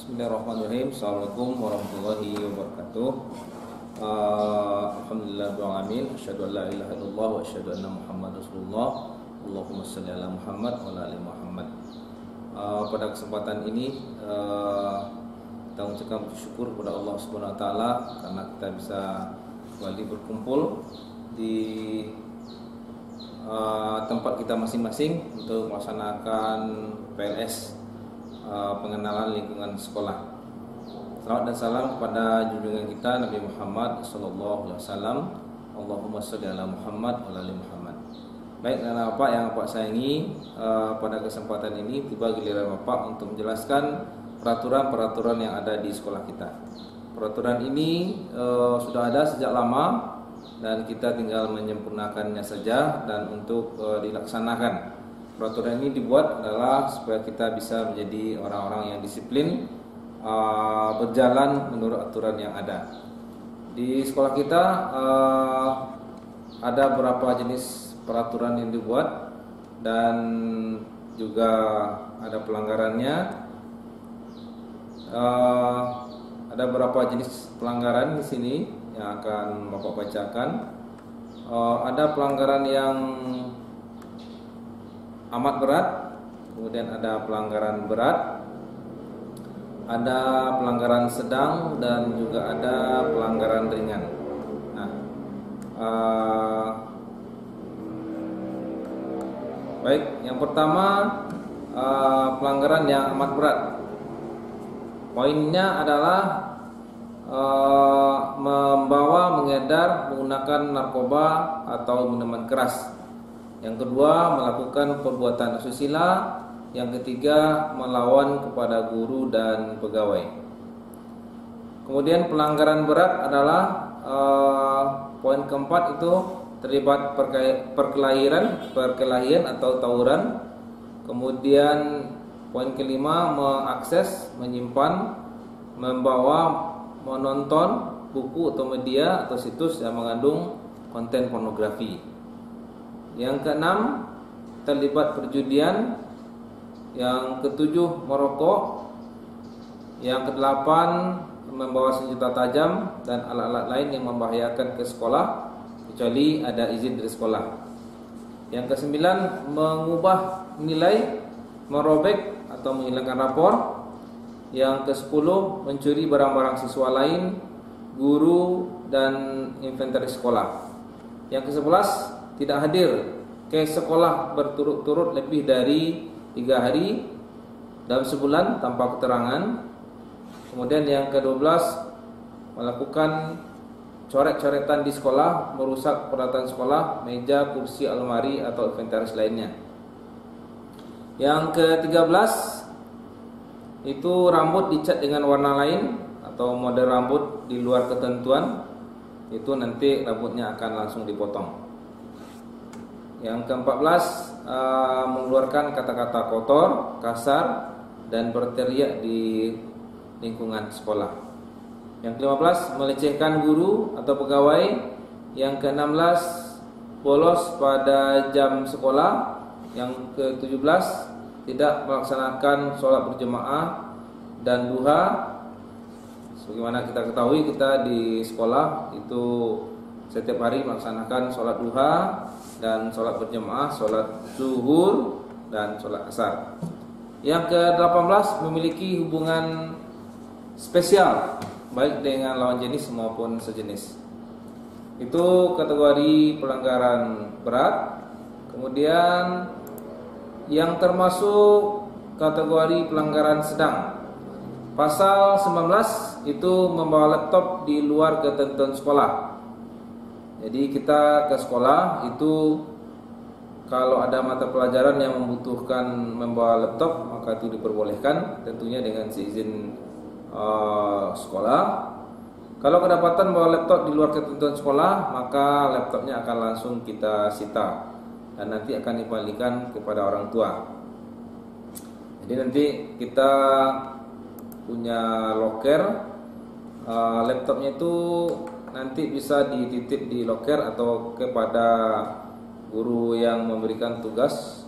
Bismillahirrahmanirrahim. Assalamualaikum warahmatullahi wabarakatuh. Alhamdulillahirrahmanirrahim. Asyhadu an la ilaha illallah wa asyhadu anna Muhammadar Rasulullah. Allahumma shalli ala Muhammad wa ala ali Muhammad. Pada kesempatan ini kita mengucapkan syukur kepada Allah Subhanahu wa taala karena kita bisa kembali berkumpul di tempat kita masing-masing untuk melaksanakan PLS, pengenalan lingkungan sekolah. Salawat dan salam kepada junjungan kita Nabi Muhammad sallallahu alaihi wasallam. Allahumma shalli ala Muhammad wa ala ali Muhammad. Baik, dan Bapak yang Bapak sayangi, pada kesempatan ini tiba giliran Bapak untuk menjelaskan peraturan-peraturan yang ada di sekolah kita. Peraturan ini sudah ada sejak lama dan kita tinggal menyempurnakannya saja dan untuk dilaksanakan. Peraturan ini dibuat adalah supaya kita bisa menjadi orang-orang yang disiplin, berjalan menurut aturan yang ada. Di sekolah kita ada beberapa jenis peraturan yang dibuat dan juga ada pelanggarannya. Ada beberapa jenis pelanggaran di sini yang akan Bapak bacakan. Ada pelanggaran yang amat berat, kemudian ada pelanggaran berat, ada pelanggaran sedang, dan juga ada pelanggaran ringan. Nah, baik, yang pertama pelanggaran yang amat berat. Poinnya adalah membawa, mengedar, menggunakan narkoba atau minuman keras. Yang kedua, melakukan perbuatan asusila. Yang ketiga, melawan kepada guru dan pegawai. Kemudian pelanggaran berat adalah poin keempat, itu terlibat perkelahian atau tawuran. Kemudian poin kelima, mengakses, menyimpan, membawa, menonton buku atau media atau situs yang mengandung konten pornografi. Yang keenam, terlibat perjudian. Yang ketujuh, merokok. Yang kedelapan, membawa senjata tajam dan alat-alat lain yang membahayakan ke sekolah kecuali ada izin dari sekolah. Yang kesembilan, mengubah nilai, merobek atau menghilangkan rapor. Yang kesepuluh, mencuri barang-barang siswa lain, guru, dan inventaris sekolah. Yang kesebelas, tidak hadir ke sekolah berturut-turut lebih dari 3 hari dalam sebulan tanpa keterangan. Kemudian yang ke-12, melakukan coret-coretan di sekolah, merusak peralatan sekolah, meja, kursi, almari, atau inventaris lainnya. Yang ke-13, itu rambut dicat dengan warna lain atau model rambut di luar ketentuan. Itu nanti rambutnya akan langsung dipotong. Yang ke-14, mengeluarkan kata-kata kotor, kasar, dan berteriak di lingkungan sekolah. Yang ke-15, melecehkan guru atau pegawai. Yang ke-16, bolos pada jam sekolah. Yang ke-17, tidak melaksanakan sholat berjemaah dan duha. Sebagaimana kita ketahui, kita di sekolah itu setiap hari melaksanakan sholat duha dan sholat berjemaah, sholat zuhur, dan sholat asar. Yang ke-18, memiliki hubungan spesial baik dengan lawan jenis maupun sejenis. Itu kategori pelanggaran berat. Kemudian yang termasuk kategori pelanggaran sedang, pasal 19 itu membawa laptop di luar ketentuan sekolah. Jadi kita ke sekolah itu kalau ada mata pelajaran yang membutuhkan membawa laptop, maka itu diperbolehkan, tentunya dengan seizin sekolah. Kalau kedapatan bawa laptop di luar ketentuan sekolah, maka laptopnya akan langsung kita sita dan nanti akan dikembalikan kepada orang tua. Jadi nanti kita punya loker, laptopnya itu nanti bisa dititip di loker atau kepada guru yang memberikan tugas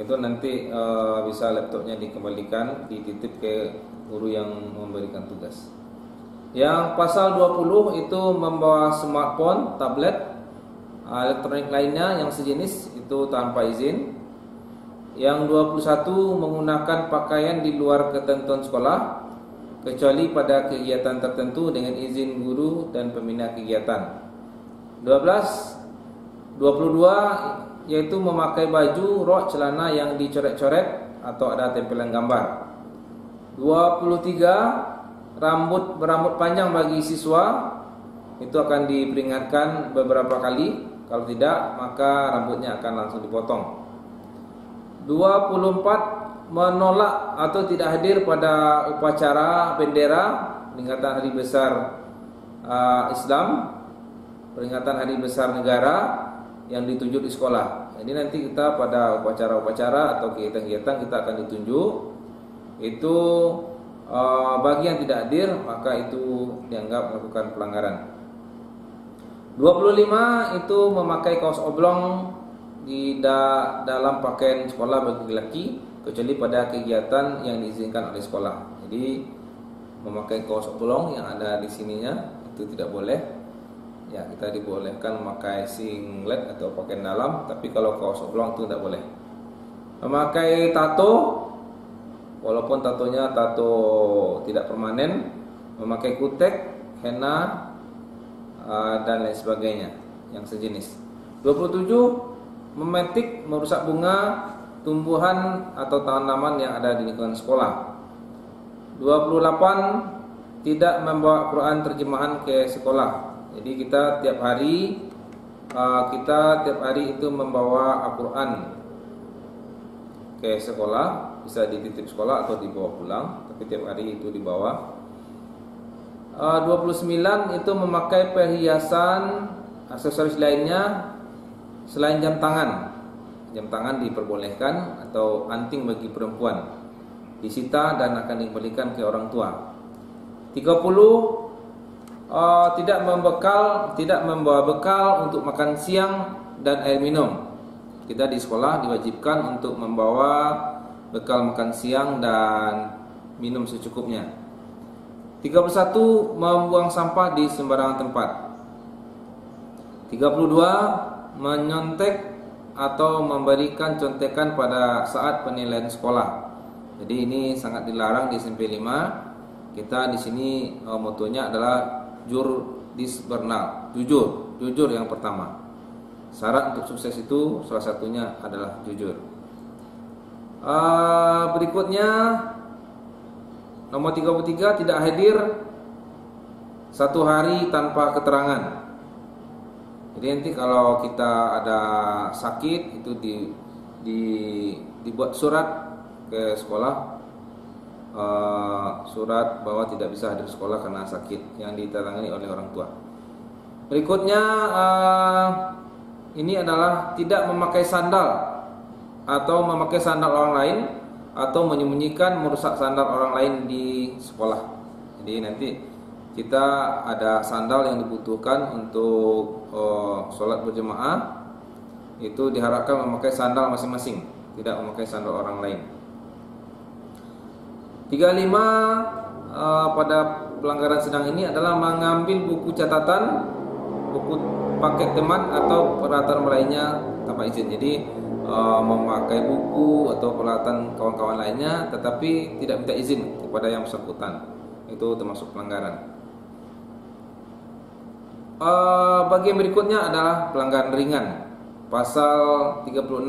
Itu nanti bisa laptopnya dikembalikan, dititip ke guru yang memberikan tugas. Yang pasal 20 itu membawa smartphone, tablet, elektronik lainnya yang sejenis itu tanpa izin. Yang 21 menggunakan pakaian di luar ketentuan sekolah kecuali pada kegiatan tertentu dengan izin guru dan pembina kegiatan. 22 yaitu memakai baju, rok, celana yang dicoret-coret atau ada tempelan gambar. 23 berambut panjang bagi siswa itu akan diperingatkan beberapa kali, kalau tidak maka rambutnya akan langsung dipotong. 24 menolak atau tidak hadir pada upacara bendera, peringatan hari besar Islam, peringatan hari besar negara yang ditunjuk di sekolah. Jadi nanti kita pada upacara-upacara atau kegiatan-kegiatan kita akan ditunjuk. Itu bagi yang tidak hadir maka itu dianggap melakukan pelanggaran. 25 itu memakai kaos oblong di dalam pakaian sekolah bagi laki kecuali pada kegiatan yang diizinkan oleh sekolah. Jadi memakai kaos oblong yang ada di sininya itu tidak boleh. Ya, kita dibolehkan memakai singlet atau pakaian dalam, tapi kalau kaos oblong itu tidak boleh. Memakai tato, walaupun tatonya tato tidak permanen, memakai kutek, henna, dan lain sebagainya yang sejenis. 27 memetik, merusak bunga, tumbuhan atau tanaman yang ada di lingkungan sekolah. 28 tidak membawa Quran terjemahan ke sekolah. Jadi kita tiap hari itu membawa Al-Quran ke sekolah, bisa dititip sekolah atau dibawa pulang, tapi tiap hari itu dibawa. 29 itu memakai perhiasan aksesoris lainnya selain jam tangan. Jam tangan diperbolehkan atau anting bagi perempuan disita dan akan dikembalikan ke orang tua. 30 tidak membawa bekal untuk makan siang dan air minum. Kita di sekolah diwajibkan untuk membawa bekal makan siang dan minum secukupnya. 31 membuang sampah di sembarangan tempat. 32 menyontek atau memberikan contekan pada saat penilaian sekolah. Jadi ini sangat dilarang di SMP 5. Kita di sini motonya adalah jurdisbernal, jujur yang pertama. Syarat untuk sukses itu salah satunya adalah jujur. Berikutnya nomor 33 tidak hadir 1 hari tanpa keterangan. Jadi nanti kalau kita ada sakit itu dibuat surat ke sekolah, surat bahwa tidak bisa hadir sekolah karena sakit yang ditandatangani oleh orang tua. Berikutnya ini adalah tidak memakai sandal atau memakai sandal orang lain atau menyembunyikan merusak sandal orang lain di sekolah. Jadi nanti kita ada sandal yang dibutuhkan untuk sholat berjemaah, itu diharapkan memakai sandal masing-masing, tidak memakai sandal orang lain. 35 pada pelanggaran sedang ini adalah mengambil buku catatan, buku paket teman atau peralatan lainnya tanpa izin. Jadi memakai buku atau peralatan kawan-kawan lainnya tetapi tidak minta izin kepada yang bersangkutan, itu termasuk pelanggaran. Bagian berikutnya adalah pelanggaran ringan. Pasal 36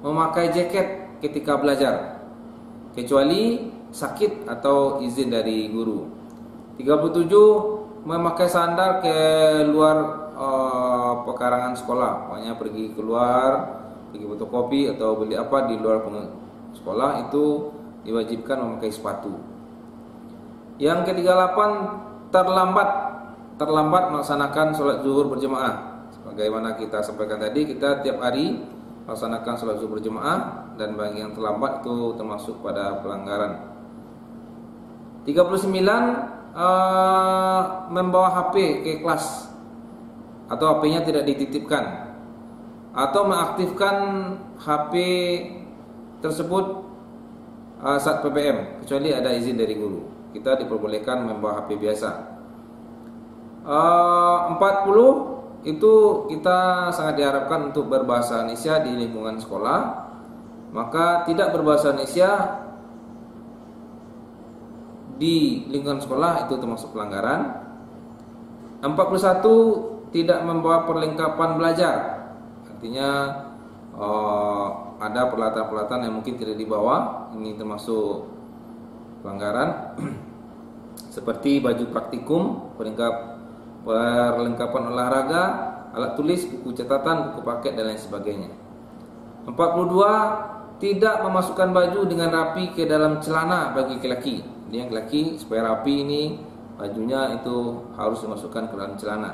memakai jaket ketika belajar kecuali sakit atau izin dari guru. 37 memakai sandal ke luar pekarangan sekolah, pokoknya pergi keluar, pergi fotokopi atau beli apa di luar sekolah itu diwajibkan memakai sepatu. Yang ke-38 terlambat melaksanakan sholat zuhur berjemaah. Sebagaimana kita sampaikan tadi, kita tiap hari melaksanakan sholat zuhur berjemaah dan bagi yang terlambat itu termasuk pada pelanggaran. 39 membawa HP ke kelas atau HP-nya tidak dititipkan atau mengaktifkan HP tersebut saat PPM, kecuali ada izin dari guru. Kita diperbolehkan membawa HP biasa. 40 itu kita sangat diharapkan untuk berbahasa Indonesia di lingkungan sekolah. Maka tidak berbahasa Indonesia di lingkungan sekolah itu termasuk pelanggaran. 41 tidak membawa perlengkapan belajar. Artinya ada peralatan-peralatan yang mungkin tidak dibawa, ini termasuk pelanggaran. Seperti baju praktikum, perlengkapan olahraga, alat tulis, buku catatan, buku paket dan lain sebagainya. 42 tidak memasukkan baju dengan rapi ke dalam celana bagi laki-laki. Jadi yang laki supaya rapi ini bajunya itu harus dimasukkan ke dalam celana.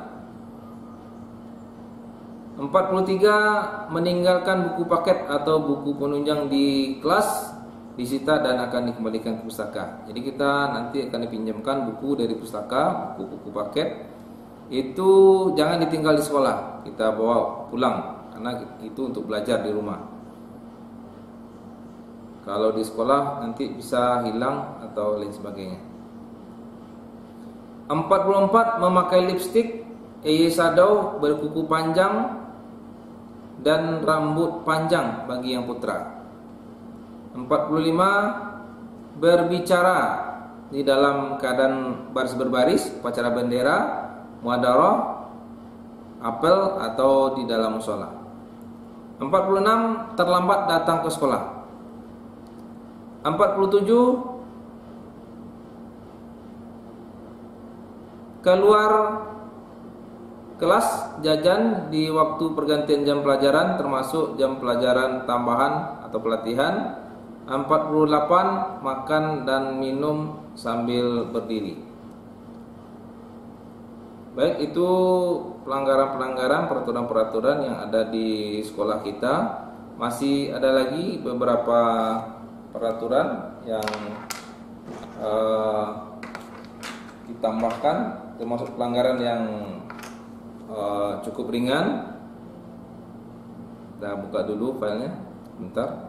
43 meninggalkan buku paket atau buku penunjang di kelas disita dan akan dikembalikan ke pustaka. Jadi kita nanti akan dipinjamkan buku dari pustaka, buku-buku paket. Itu jangan ditinggal di sekolah, kita bawa pulang karena itu untuk belajar di rumah. Kalau di sekolah nanti bisa hilang atau lain sebagainya. 44 memakai lipstik, eyeshadow berkuku panjang dan rambut panjang bagi yang putra. 45 berbicara di dalam keadaan baris berbaris, upacara bendera, muhadarah, apel atau di dalam mushola. 46 terlambat datang ke sekolah. 47 keluar kelas jajan di waktu pergantian jam pelajaran termasuk jam pelajaran tambahan atau pelatihan. 48 makan dan minum sambil berdiri. Baik, itu pelanggaran-pelanggaran peraturan-peraturan yang ada di sekolah kita. Masih ada lagi beberapa peraturan yang ditambahkan, termasuk pelanggaran yang cukup ringan. Kita buka dulu filenya, bentar.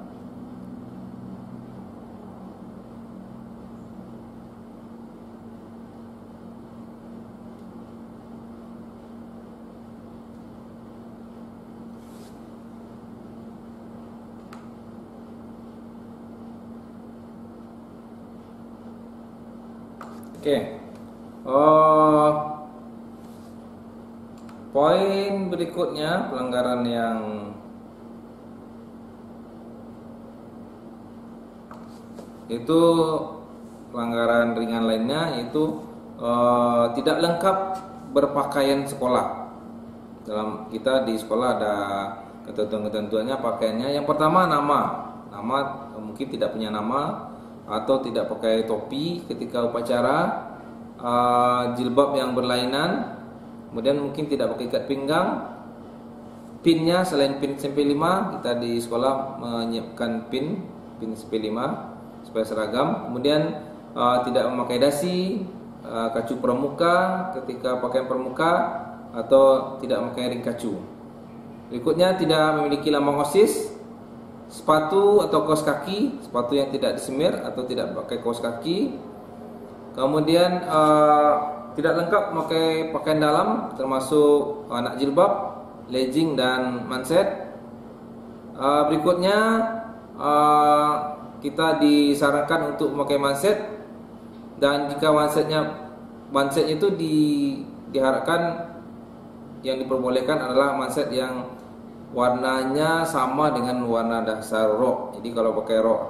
Oke, poin berikutnya pelanggaran yang itu pelanggaran ringan lainnya yaitu tidak lengkap berpakaian sekolah. Dalam kita di sekolah ada ketentuan-ketentuannya pakaiannya. Yang pertama nama mungkin tidak punya nama atau tidak pakai topi ketika upacara, jilbab yang berlainan, kemudian mungkin tidak pakai ikat pinggang. Pinnya selain pin SMP5, kita di sekolah menyiapkan pin SMP5 supaya seragam. Kemudian tidak memakai dasi, kacu pramuka ketika pakaian pramuka, atau tidak memakai ring kacu. Berikutnya tidak memiliki lambang OSIS. Sepatu atau kaos kaki, sepatu yang tidak disemir atau tidak pakai kaos kaki. Kemudian tidak lengkap memakai pakaian dalam termasuk anak jilbab, legging dan manset. Berikutnya kita disarankan untuk memakai manset, dan jika manset itu diharapkan yang diperbolehkan adalah manset yang warnanya sama dengan warna dasar rok. Jadi kalau pakai rok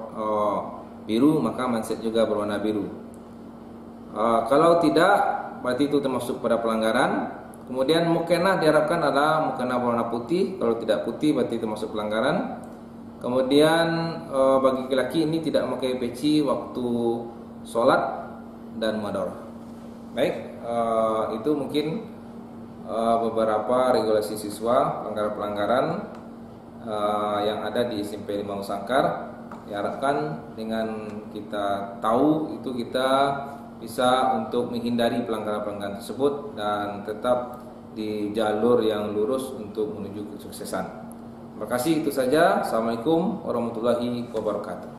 biru maka manset juga berwarna biru. Kalau tidak berarti itu termasuk pada pelanggaran. Kemudian mukena diharapkan adalah mukena berwarna putih. Kalau tidak putih berarti termasuk pelanggaran. Kemudian bagi laki-laki ini tidak memakai peci waktu sholat dan muhadarah. Baik, itu mungkin beberapa regulasi siswa pelanggaran-pelanggaran yang ada di SMP 5 Sangkar. Diharapkan dengan kita tahu itu kita bisa untuk menghindari pelanggaran-pelanggaran tersebut dan tetap di jalur yang lurus untuk menuju kesuksesan. Terima Terima kasih, itu saja. Assalamualaikum warahmatullahi wabarakatuh.